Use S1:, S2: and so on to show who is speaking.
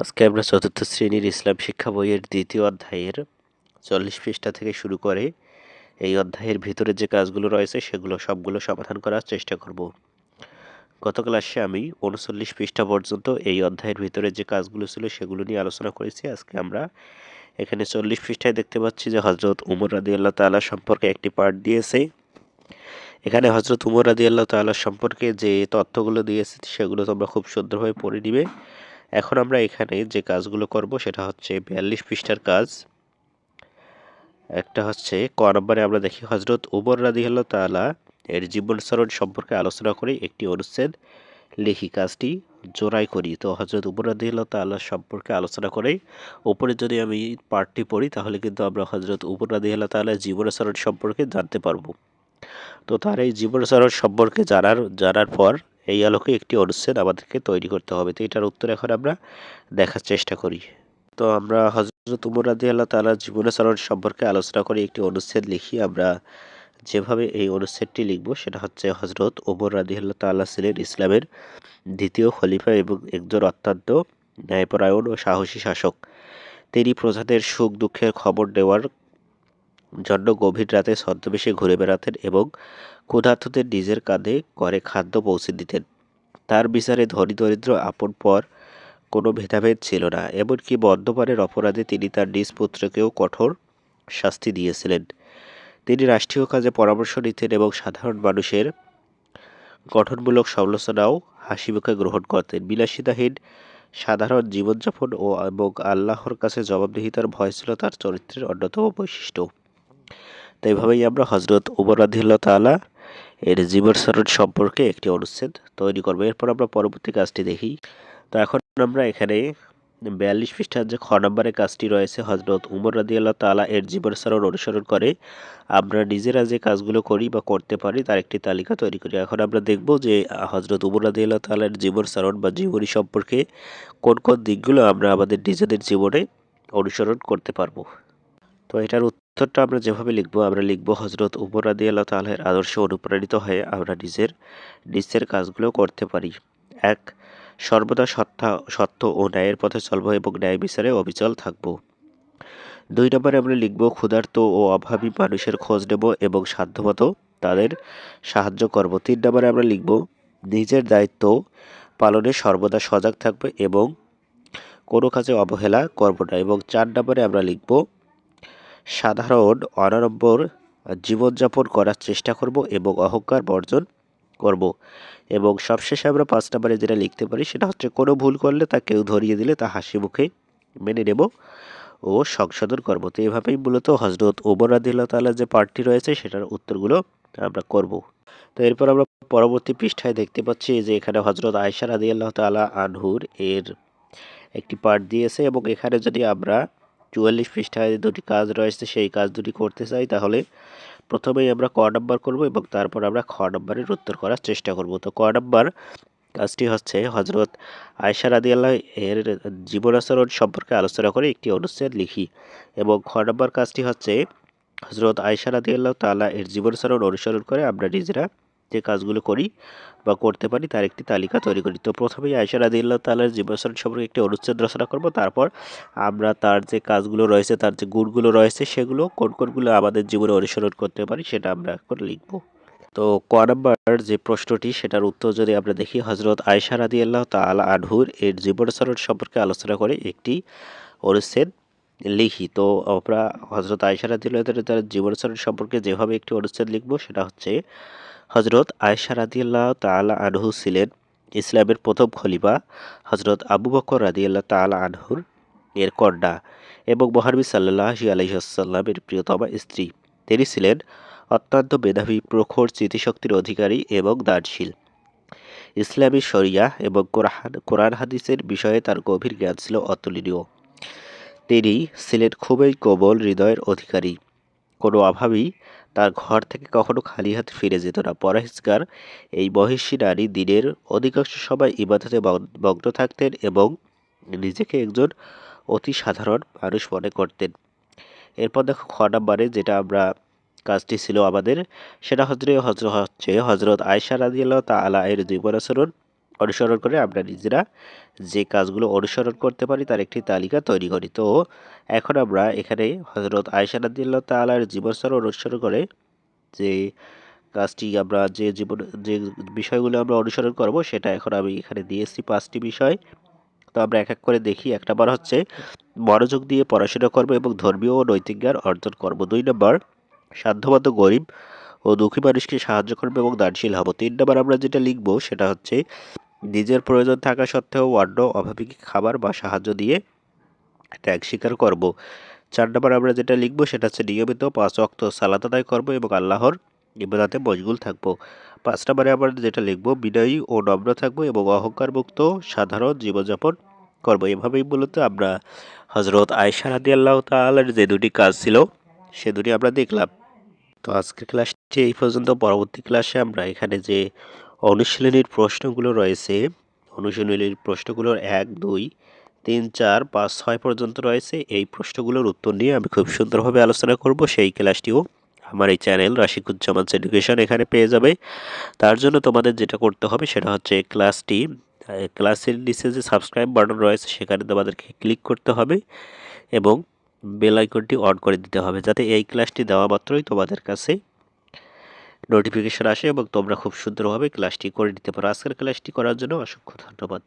S1: আজকে আমরা চতুর্থ শ্রেণীর ইসলাম শিক্ষা বইয়ের দ্বিতীয় অধ্যায়ের 40 পৃষ্ঠা থেকে শুরু করে এই অধ্যায়ের ভিতরে যে কাজগুলো রয়েছে সেগুলো সবগুলো সমাধান করার চেষ্টা করব। গত ক্লাসে আমি 39 পৃষ্ঠা পর্যন্ত এই অধ্যায়ের ভিতরে যে কাজগুলো ছিল সেগুলো নিয়ে আলোচনা করেছি। আজকে আমরা এখানে 40 পৃষ্ঠায় দেখতে পাচ্ছি যে হজরত উমর রাদিয়াল্লাহু তাআলা সম্পর্কে একটি পার্ট দিয়েছে। এখানে হজরত উমর রাদিয়াল্লাহু তাআলা সম্পর্কে যে তথ্যগুলো দিয়েছে সেগুলো তোমরা খুব সুন্দরভাবে পড়ে নিবে। এখন আমরা এখানে যে কাজগুলো করব সেটা হচ্ছে 42 পৃষ্ঠার কাজ। একটা হচ্ছে ক নম্বরে আমরা দেখি হজরত উমর রাদিয়াল্লাহু তাআলা এর জীবনচরণ সম্পর্কে আলোচনা করে একটি অনুচ্ছেদ লিখি। কাজটি জোড়াই করি। তো হজরত উমর রাদিয়াল্লাহু তাআলা সম্পর্কে আলোচনা করে উপরে যদি আমি পার্টটি পড়ি তাহলে কিন্তু আমরা হজরত উমর রাদিয়াল্লাহু তাআলার জীবনাচরণ সম্পর্কে জানতে পারবো। তো তার এই জীবনাচরণ সম্পর্কে জানার পর এই আলোকে একটি অনুচ্ছেদ আমাদেরকে তৈরি করতে হবে। তো এটার উত্তর এখন আমরা দেখার চেষ্টা করি। তো আমরা হজরত উমর রাদিয়াল্লাহু তাআলার জীবনাচরণ সম্পর্কে আলোচনা করে একটি অনুচ্ছেদ লিখি। আমরা যেভাবে এই অনুচ্ছেদটি লিখব সেটা হচ্ছে হজরত উমর রাদিয়াল্লাহু তাআলা ছিলেন ইসলামের দ্বিতীয় খলিফা এবং একজন অত্যন্ত ন্যায়পরায়ণ ও সাহসী শাসক। তিনি প্রজাদের সুখ দুঃখের খবর দেওয়ার জন্য গভীর রাতে ছদ্মবেশে ঘুরে বেড়াতেন এবং ক্ষুধার্তদের নিজের কাঁধে করে খাদ্য পৌঁছে দিতেন। তার বিচারে ধনী দরিদ্র আপন পর কোনো ভেদাভেদ ছিল না। এমনকি মদ্যপানের অপরাধে তিনি তার নিজ পুত্রকেও কঠোর শাস্তি দিয়েছিলেন। তিনি রাষ্ট্রীয় কাজে পরামর্শ নিতেন এবং সাধারণ মানুষের গঠনমূলক সমালোচনাও হাসিমুখে গ্রহণ করতেন। বিলাসিতাহীন সাধারণ জীবনযাপন এবং আল্লাহর কাছে জবাবদিহিতার ভয় ছিল তার চরিত্রের অন্যতম বৈশিষ্ট্য। তো এইভাবেই আমরা হজরত উমর রাদিয়াল্লাহু তাআলা এর জীবনচরণ সম্পর্কে একটি অনুচ্ছেদ তৈরি করবো। এরপর আমরা পরবর্তী কাজটি দেখি। তো এখন আমরা এখানে 42 পৃষ্ঠার যে খ নম্বরের কাজটি রয়েছে হজরত উমর রাদিয়াল্লাহু তাআলা এর জীবনচরণ অনুসরণ করে আমরা নিজেরা যে কাজগুলো করি বা করতে পারি তার একটি তালিকা তৈরি করি। এখন আমরা দেখব যে হজরত উমর রাদিয়াল্লাহু তাআলার জীবনচরণ বা জীবনী সম্পর্কে কোন কোন দিকগুলো আমরা আমাদের নিজেদের জীবনে অনুসরণ করতে পারবো। তো এটার উত্তরটা আমরা যেভাবে লিখবো, আমরা লিখবো হজরত উমর রাদিয়াল্লাহু তাআলার আদর্শে অনুপ্রাণিত হয়ে আমরা নিচের কাজগুলো করতে পারি। ১. সর্বদা সত্য ও ন্যায়ের পথে চলবো এবং ন্যায় বিচারে অবিচল থাকবো। ২ নম্বরে আমরা লিখবো ক্ষুধার্ত ও অভাবী মানুষের খোঁজ নেব এবং সাধ্যমতো তাদের সাহায্য করব। ৩ নম্বরে আমরা লিখবো নিজের দায়িত্ব পালনে সর্বদা সজাগ থাকবো এবং কোনো কাজে অবহেলা করব না। এবং ৪ নম্বরে আমরা লিখবো সাধারণ অনাড়ম্বর জীবনযাপন করার চেষ্টা করব এবং অহংকার বর্জন করব। এবং সবশেষে আমরা ৫ নম্বরে যেটা লিখতে পারি সেটা হচ্ছে কোনো ভুল করলে তা কেউ ধরিয়ে দিলে তা হাসি মুখে মেনে নেব ও সংশোধন করব। তো এভাবেই মূলত হজরত ওমর রাদিয়াল্লাহু তাআলার যে পার্টটি রয়েছে সেটার উত্তরগুলো আমরা করব। তো এরপর আমরা পরবর্তী পৃষ্ঠায় দেখতে পাচ্ছি যে এখানে হজরত আয়েশা রাদিয়াল্লাহু তাআলা আনহুর এর একটি পার্ট দিয়েছে এবং এখানে যদি আমরা ৪৪ পৃষ্ঠায় দুটি কাজ রয়েছে সেই কাজ দুটি করতে চাই তাহলে প্রথমেই আমরা ক নাম্বার করব এবং তারপর আমরা খ নাম্বারের উত্তর করার চেষ্টা করব। তো ক নাম্বার কাজটি হচ্ছে হজরত আয়েশা রাদিয়াল্লাহু এর জীবনাচরণ সম্পর্কে আলোচনা করে একটি অনুচ্ছেদ লিখি। এবং খ নাম্বার কাজটি হচ্ছে হজরত আয়েশা রাদিয়াল্লাহু তাআলা এর জীবনাচরণ অনুসরণ করে আমরা নিজেরা যে কাজগুলো করি বা করতে পারি তার একটি তালিকা তৈরি করি। তো প্রথমেই আয়েশা রাদিয়াল্লাহু তাআলার জীবনাচরণ সম্পর্কে একটি অনুচ্ছেদ রচনা করব। তারপর আমরা তার যে কাজগুলো রয়েছে তার যে গুণগুলো রয়েছে সেগুলো কোনগুলো আমাদের জীবনে অনুসরণ করতে পারি সেটা আমরা এখন লিখব। তো ক নাম্বার যে প্রশ্নটি সেটার উত্তর যদি আমরা দেখি হজরত আয়েশা রাদিয়াল্লাহু তাআলা আনহুর এর জীবনাচরণ সম্পর্কে আলোচনা করে একটি অনুচ্ছেদ লিখি। তো আমরা হজরত আয়েশা রাদিয়াল্লাহু তার জীবনাচরণ সম্পর্কে যেভাবে একটি অনুচ্ছেদ লিখব সেটা হচ্ছে হজরত আয়েশা রাদিয়াল্লাহু তাআলা আনহু ছিলেন ইসলামের প্রথম খলিফা হজরত আবু বকর রাদিয়াল্লাহু তাআলা আনহুর এর কন্যা এবং মহানবী সাল্লাল্লাহু আলাইহি ওয়াসাল্লামের প্রিয়তমা স্ত্রী। তিনি ছিলেন অত্যন্ত মেধাবী, প্রখর স্মৃতিশক্তির অধিকারী এবং দানশীল। ইসলামী শরিয়াহ এবং কোরআন হাদিসের বিষয়ে তার গভীর জ্ঞান ছিল অতুলনীয়। তিনি ছিলেন খুবই কোমল হৃদয়ের অধিকারী। কোনো অভাবী তার ঘর থেকে কখনো খালি হাতে ফিরে যেত না। পরহেজগার এই মহিষী নারী দিনের অধিকাংশ সময় ইবাদতে মগ্ন থাকতেন এবং নিজেকে একজন অতি সাধারণ মানুষ মনে করতেন। এরপর দেখো খ নাম্বারে যেটা আমরা কাজটি ছিল আমাদের সেটা হচ্ছে হজরত আয়েশা রাদিয়াল্লাহু তাআলা এর জীবনাচরণ অনুসরণ করে আমরা নিজেরা যে কাজগুলো অনুসরণ করতে পারি তার একটি তালিকা তৈরি করি। তো এখন আমরা এখানে হযরত আয়েশা রাদিয়াল্লাহু তাআলার জীবনচর্যা অনুসরণ করে যে কাজটি আমরা যে বিষয়গুলো আমরা অনুসরণ করব সেটা এখন আমি এখানে দিয়েছি 5টি বিষয়। তো আমরা এক এক করে দেখি। 1 নাম্বার হচ্ছে মনোযোগ দিয়ে পড়াশোনা করব এবং ধর্মীয় ও নৈতিক জ্ঞান অর্জন করব। 2 নাম্বার সাধ্যমতো গরিব ও দুঃখী মানুষকে সাহায্য করব এবং দানশীল হব। 3 নাম্বার আমরা যেটা লিখব সেটা হচ্ছে নিজের প্রয়োজন থাকা সত্ত্বেও অন্য অভাবীকে খাবার বা সাহায্য দিয়ে ত্যাগ স্বীকার করব। 4 নাম্বার আমরা যেটা লিখব সেটা হচ্ছে নিয়মিত 5 ওয়াক্ত সালাত আদায় করব এবং আল্লাহর ইবাদতে মশগুল থাকব। 5 নাম্বারে আমরা যেটা লিখব বিনয়ী ও নম্র থাকব এবং অহংকারমুক্ত সাধারণ জীবনযাপন করব। এভাবেই মূলত আমরা হযরত আয়েশা রাদিয়াল্লাহু তাআলার যে দুটি কাজ ছিল সে দুটি আমরা দেখলাম। তো আজকের ক্লাসটি এই পর্যন্ত। পরবর্তী ক্লাসে আমরা এখানে যে অনুশীলনীর প্রশ্নগুলো রয়েছে, অনুশীলনীর প্রশ্নগুলোর 1, 2, 3, 4, 5, 6 পর্যন্ত রয়েছে। এই প্রশ্নগুলোর উত্তর নিয়ে আমি খুব সুন্দরভাবে আলোচনা করব। সেই ক্লাসটিও আমার এই চ্যানেল রাশিকুজ্জামানস এডুকেশন এখানে পেয়ে যাবে। তার জন্য তোমাদের যেটা করতে হবে সেটা হচ্ছে ক্লাসের নিচে যে সাবস্ক্রাইব বাটন রয়েছে সেখানে তোমাদেরকে ক্লিক করতে হবে এবং বেল আইকনটি অন করে দিতে হবে যাতে এই ক্লাসটি দেওয়া মাত্রই তোমাদের কাছে নোটিফিকেশন আসে এবং তোমরা খুব সুন্দরভাবে ক্লাসটি করে নিতে পারো। আজকের ক্লাসটি করার জন্য অসংখ্য ধন্যবাদ।